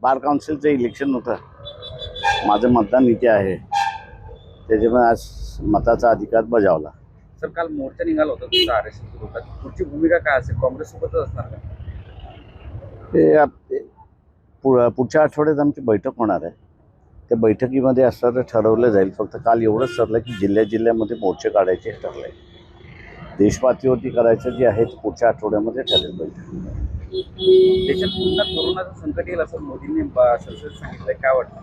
बार काउन्सिलचं election होतं, माझं मतदान इथे आहे, त्याच्यामुळे आज मताचा अधिकार बजावला. सर, काल मोर्चा निघाला होता तुमचा आरएसएस विरोधात, पुढची भूमिका काय असेल? काँग्रेस सोबतच असणार का? ते पुढच्या आठवड्यात आमची बैठक होणार आहे. त्या बैठकीमध्ये असं ठरवलं जाईल. फक्त काल एवढंच ठरलं की जिल्ह्यामध्ये मोर्चे काढायचे ठरले. देशपातळीवरती करायचं जे आहे ते पुढच्या आठवड्यामध्ये ठरेल बैठक. देशात पुन्हा कोरोनाचं संकट येईल असं मोदींनी संसदेत सांगितलंय, काय वाटतं?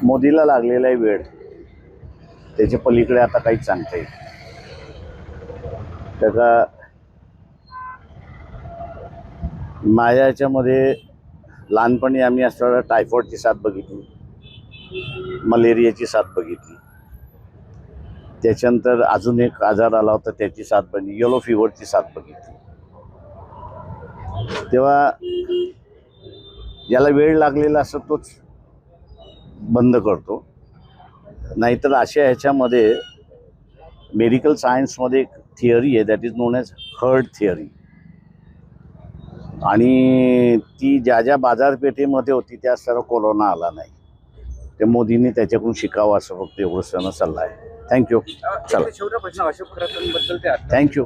मोदीला लागलेला आहे वेळ, त्याच्या पलीकडे आता काहीच सांगता येईल. त्याचा माझ्या याच्यामध्ये लहानपणी आम्ही असताना टायफॉईडची साथ बघितली, मलेरियाची साथ बघितली, त्याच्यानंतर अजून एक आजार आला होता त्याची साथ बघितली, येलो फिवरची साथ बघितली. तेव्हा ज्याला वेळ लागलेला असतो तोच बंद करतो. नाहीतर अशा ह्याच्यामध्ये मेडिकल सायन्समध्ये एक थिअरी आहे, that is non as heard theory, आणि ती ज्या ज्या बाजारपेठेमध्ये होती त्या सर्व कोरोना आला नाही. ते मोदींनी त्याच्याकडून शिकावं असं फक्त एवढं सल्ला आहे. थँक्यू. चला, शेवटचा प्रश्न, अशोक खरातांबद्दल ते थँक्यू.